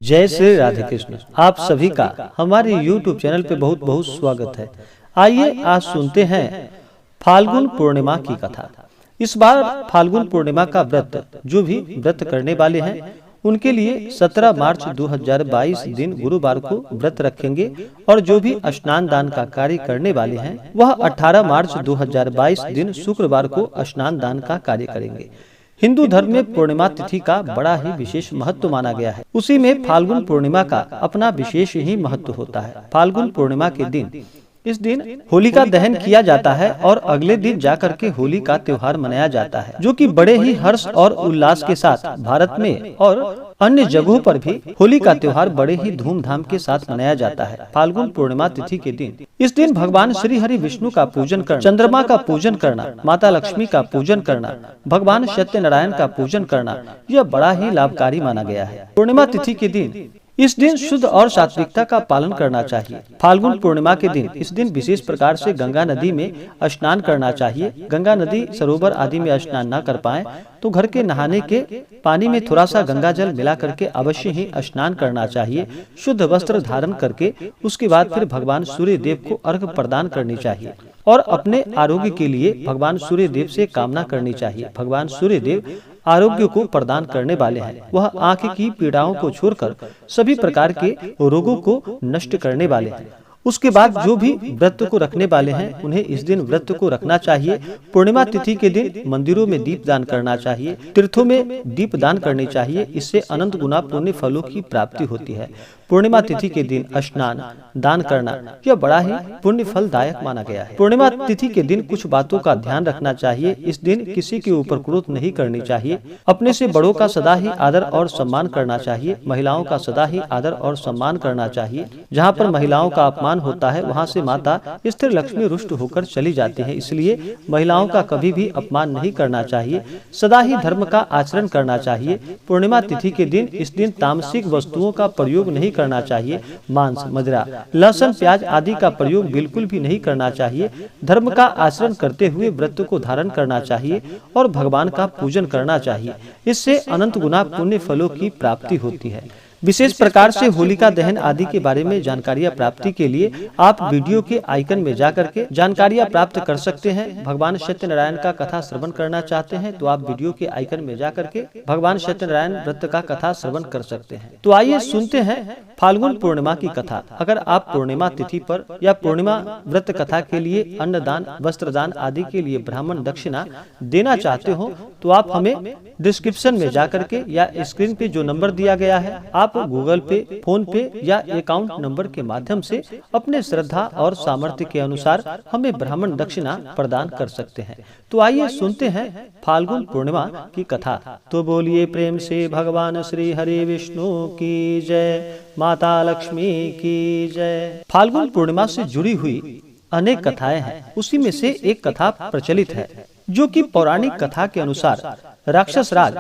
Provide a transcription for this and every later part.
जय श्री राधे कृष्ण। आप सभी का हमारे YouTube चैनल पे बहुत बहुत स्वागत है। आइए आज सुनते हैं फाल्गुन पूर्णिमा की कथा। इस बार फाल्गुन पूर्णिमा का व्रत जो भी व्रत करने वाले हैं उनके लिए 17 मार्च 2022 दिन गुरुवार को व्रत रखेंगे और जो भी स्नान दान का कार्य करने वाले हैं वह 18 मार्च 2022 दिन शुक्रवार को स्नान दान का कार्य करेंगे। हिंदू धर्म में पूर्णिमा तिथि का बड़ा ही विशेष महत्व माना गया है। उसी में फाल्गुन पूर्णिमा का अपना विशेष ही महत्व होता है। फाल्गुन पूर्णिमा के दिन इस दिन होलिका दहन किया जाता है और अगले दिन जाकर के होली का त्योहार मनाया जाता है, जो कि बड़े ही हर्ष और उल्लास के साथ भारत में और अन्य जगहों पर भी होली का त्योहार बड़े ही धूमधाम के साथ मनाया जाता है। फाल्गुन पूर्णिमा तिथि के दिन इस दिन भगवान श्री हरि विष्णु का पूजन करना, चंद्रमा का पूजन करना, माता लक्ष्मी का पूजन करना, भगवान सत्यनारायण का पूजन करना यह बड़ा ही लाभकारी माना गया है। पूर्णिमा तिथि के दिन इस दिन शुद्ध और सात्विकता का पालन करना चाहिए। फाल्गुन पूर्णिमा के दिन इस दिन विशेष प्रकार से गंगा नदी में स्नान करना चाहिए। गंगा नदी, सरोवर आदि में स्नान न कर पाए तो घर के नहाने के पानी में थोड़ा सा गंगा जल मिला करके अवश्य ही स्नान करना चाहिए। शुद्ध वस्त्र धारण करके उसके बाद फिर भगवान सूर्य देव को अर्घ्य प्रदान करनी चाहिए और अपने आरोग्य के लिए भगवान सूर्य देव से कामना करनी चाहिए। भगवान सूर्य देव आरोग्य को प्रदान करने वाले हैं। वह आंख की पीड़ाओं को छोड़कर सभी प्रकार के रोगों को नष्ट करने वाले हैं। उसके बाद जो भी व्रत को रखने वाले हैं उन्हें इस दिन व्रत को रखना चाहिए। पूर्णिमा तिथि के दिन मंदिरों में दीप दान करना चाहिए, तीर्थों में दीप दान करनी चाहिए। इससे अनंत गुना पुण्य फलों की प्राप्ति होती है। पूर्णिमा तिथि के दिन स्नान दान करना यह बड़ा ही पुण्य फलदायक माना गया है। पूर्णिमा तिथि के दिन कुछ बातों का ध्यान रखना चाहिए। इस दिन किसी के ऊपर क्रोध नहीं करनी चाहिए। अपने से बड़ों का सदा ही आदर और सम्मान करना चाहिए। महिलाओं का सदा ही आदर और सम्मान करना चाहिए। जहाँ पर महिलाओं का अपमान होता है वहाँ से माता स्थिर लक्ष्मी रुष्ट होकर चली जाती है। इसलिए महिलाओं का कभी भी अपमान नहीं करना चाहिए। सदा ही धर्म का आचरण करना चाहिए। पूर्णिमा तिथि के दिन इस दिन तामसिक वस्तुओं का प्रयोग नहीं करना चाहिए। मांस, मदिरा, लहसुन, प्याज आदि का प्रयोग बिल्कुल भी नहीं करना चाहिए। धर्म का आचरण करते हुए व्रत को धारण करना चाहिए और भगवान का पूजन करना चाहिए। इससे अनंत गुना पुण्य फलों की प्राप्ति होती है। विशेष प्रकार से होलिका दहन आदि के बारे में जानकारियां प्राप्ति के लिए आप वीडियो के आइकन में जाकर के जानकारियां प्राप्त कर सकते हैं। भगवान सत्यनारायण का कथा श्रवण करना चाहते हैं तो आप वीडियो के आइकन में जाकर के भगवान सत्यनारायण व्रत का कथा श्रवण कर सकते हैं। तो आइए सुनते हैं फाल्गुन पूर्णिमा की कथा। अगर आप पूर्णिमा तिथि पर या पूर्णिमा व्रत कथा के लिए अन्नदान, वस्त्रदान आदि के लिए ब्राह्मण दक्षिणा देना चाहते हो तो आप हमें डिस्क्रिप्शन में जाकर के या स्क्रीन पे जो नंबर दिया गया है आप गूगल पे, फोन पे या अकाउंट नंबर के माध्यम से अपने श्रद्धा और सामर्थ्य के अनुसार हमें ब्राह्मण दक्षिणा प्रदान कर सकते हैं। तो आइए सुनते हैं फाल्गुन पूर्णिमा की कथा। तो बोलिए प्रेम से भगवान श्री हरि विष्णु की जय, माता लक्ष्मी की जय। फाल्गुन पूर्णिमा से जुड़ी हुई अनेक कथाएं हैं। उसी में से एक कथा प्रचलित है जो कि पौराणिक कथा के अनुसार राक्षस राज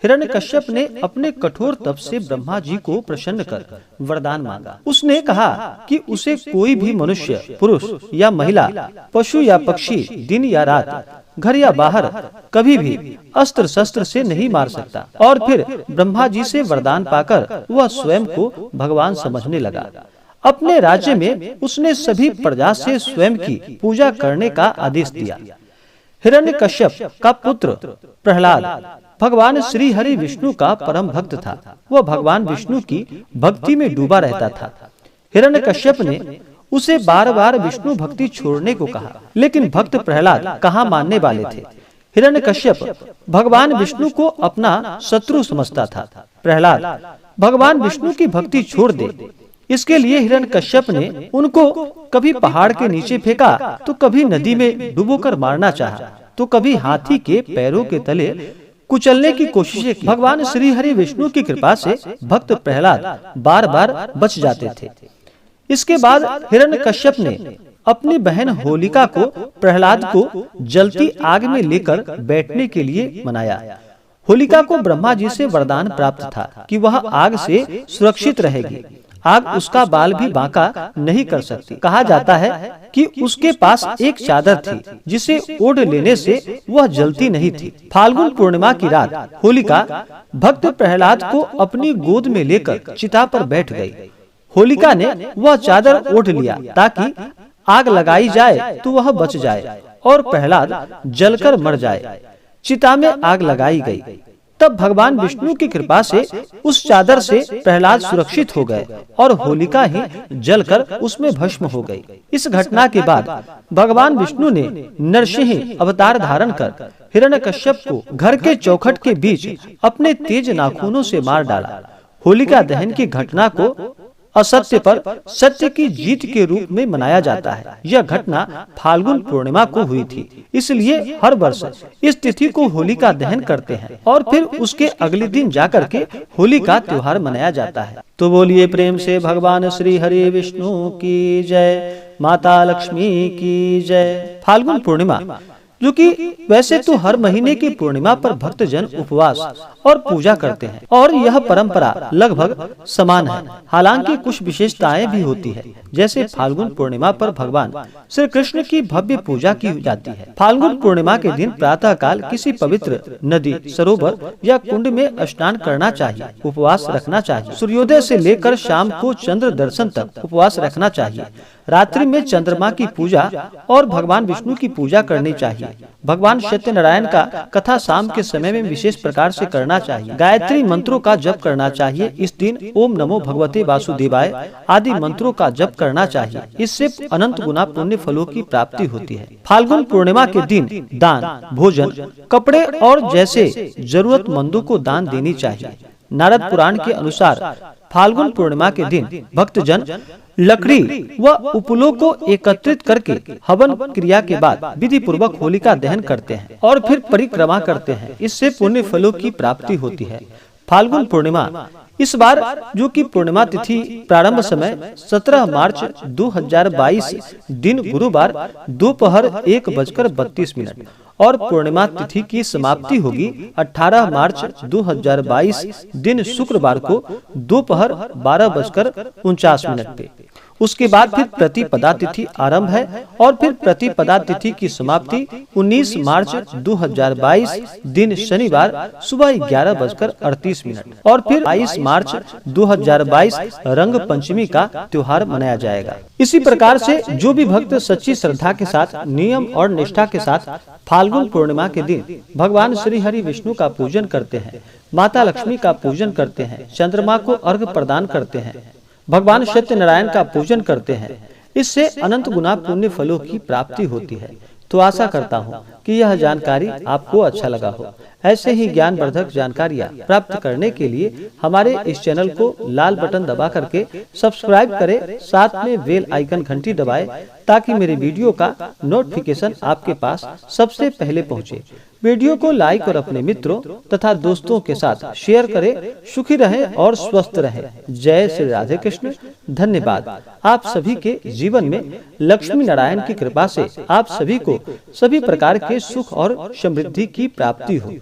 हिरण्यकश्यप ने अपने कठोर तप से ब्रह्मा जी को प्रसन्न कर वरदान मांगा। उसने कहा कि उसे कोई भी मनुष्य, पुरुष या महिला, पशु या पक्षी, दिन या रात, घर या बाहर कभी भी अस्त्र शस्त्र से नहीं मार सकता। और फिर ब्रह्मा जी से वरदान पाकर वह स्वयं को भगवान समझने लगा। अपने राज्य में उसने सभी प्रजा से स्वयं की पूजा करने का आदेश दिया। हिरण्यकश्यप का पुत्र प्रहलाद भगवान श्री हरि विष्णु का परम भक्त था। वह भगवान विष्णु की भक्ति में डूबा रहता था। हिरण्यकश्यप ने उसे बार बार विष्णु भक्ति छोड़ने को कहा, लेकिन भक्त प्रहलाद कहाँ मानने वाले थे। हिरण्यकश्यप भगवान विष्णु को अपना शत्रु समझता था। प्रहलाद भगवान विष्णु की भक्ति छोड़ दे, इसके लिए हिरण्यकश्यप ने उनको कभी पहाड़ के नीचे फेंका तो कभी नदी में डुबोकर मारना चाहा, तो कभी हाथी के पैरों के तले कुचलने की कोशिशें की। भगवान श्री हरि विष्णु की कृपा से भक्त प्रहलाद बार बार बच जाते थे। इसके बाद हिरण्यकश्यप ने अपनी बहन होलिका को प्रहलाद को जलती आग में लेकर बैठने के लिए मनाया। होलिका को ब्रह्मा जी से वरदान प्राप्त था कि वह आग से सुरक्षित रहेगी। आग उसका बाल भी बांका नहीं कर सकती। कहा जाता है कि उसके पास एक चादर थी जिसे ओढ़ लेने से वह जलती नहीं थी। फाल्गुन पूर्णिमा की रात होलिका भक्त प्रहलाद को अपनी गोद में लेकर चिता पर बैठ गई। होलिका ने वह चादर ओढ़ लिया ताकि आग लगाई जाए तो वह बच जाए और प्रहलाद जलकर मर जाए। चिता में आग लगाई गई। तब भगवान विष्णु की कृपा से उस चादर से प्रहलाद सुरक्षित हो गए और होलिका ही जलकर उसमें भस्म हो गई। इस घटना के बाद भगवान विष्णु ने नरसिंह अवतार धारण कर हिरण्यकश्यप को घर के चौखट के बीच अपने तेज नाखूनों से मार डाला। होलिका दहन की घटना को असत्य पर सत्य की जीत के रूप में मनाया जाता है। यह घटना फाल्गुन पूर्णिमा को हुई थी, इसलिए हर वर्ष इस तिथि को होलिका दहन करते हैं और फिर उसके अगले दिन जाकर के होली का त्योहार मनाया जाता है। तो बोलिए प्रेम से भगवान श्री हरि विष्णु की जय, माता लक्ष्मी की जय। फाल्गुन पूर्णिमा जो कि वैसे तो हर महीने की पूर्णिमा पर भक्तजन उपवास और पूजा करते हैं और यह परंपरा लगभग समान है। हालांकि कुछ विशेषताएं भी होती है, जैसे फाल्गुन पूर्णिमा पर भगवान श्री कृष्ण की भव्य पूजा की जाती है। फाल्गुन पूर्णिमा के दिन प्रातः काल किसी पवित्र नदी, सरोवर या कुंड में स्नान करना चाहिए, उपवास रखना चाहिए। सूर्योदय से लेकर शाम को चंद्र दर्शन तक उपवास रखना चाहिए। रात्रि में चंद्रमा की पूजा और भगवान विष्णु की पूजा करनी चाहिए। भगवान सत्यनारायण का कथा शाम के समय में विशेष प्रकार से करना चाहिए। गायत्री मंत्रों का जप करना चाहिए। इस दिन ओम नमो भगवते वासुदेवाय आदि मंत्रों का जप करना चाहिए। इससे अनंत गुना पुण्य फलों की प्राप्ति होती है। फाल्गुन पूर्णिमा के दिन दान, भोजन, कपड़े और जैसे जरूरतमंदों को दान देनी चाहिए। नारद पुराण के अनुसार फाल्गुन पूर्णिमा के दिन भक्तजन लकड़ी व उपलों को एकत्रित करके हवन क्रिया के बाद विधि पूर्वक होलिका दहन करते हैं और फिर परिक्रमा करते हैं। इससे पुण्य फलों की प्राप्ति होती है। फाल्गुन पूर्णिमा इस बार जो कि पूर्णिमा तिथि प्रारंभ समय 17 मार्च 2022 दिन गुरुवार दोपहर 1:32 और पूर्णिमा तिथि की समाप्ति होगी 18 मार्च 2022 दिन शुक्रवार को दोपहर 12:49 पे। उसके बाद फिर प्रतिपदा तिथि आरंभ है और फिर प्रतिपदा तिथि की समाप्ति 19 मार्च 2022 दिन शनिवार सुबह 11:38 और फिर 22 मार्च 2022 रंग पंचमी का त्योहार मनाया जाएगा। इसी प्रकार से जो भी भक्त सच्ची श्रद्धा के साथ, नियम और निष्ठा के साथ फाल्गुन पूर्णिमा के दिन भगवान श्री हरि विष्णु का पूजन करते हैं, माता लक्ष्मी का पूजन करते हैं, चंद्रमा को अर्घ प्रदान करते हैं, भगवान सत्यनारायण का पूजन करते हैं, इससे अनंत गुना पुण्य फलों की प्राप्ति होती है। तो आशा करता हूँ कि यह जानकारी आपको अच्छा लगा हो। ऐसे ही ज्ञानवर्धक जानकारियाँ प्राप्त करने के लिए हमारे इस चैनल को लाल बटन दबा करके सब्सक्राइब करें, साथ में बेल आइकन घंटी दबाएं ताकि मेरे वीडियो का नोटिफिकेशन आपके पास सबसे पहले पहुँचे। वीडियो को लाइक और अपने मित्रों तथा दोस्तों के साथ शेयर करें। सुखी रहें और स्वस्थ रहें। जय श्री राधे कृष्ण। धन्यवाद। आप सभी के जीवन में लक्ष्मी नारायण की कृपा से आप सभी को सभी प्रकार के सुख और समृद्धि की प्राप्ति हो।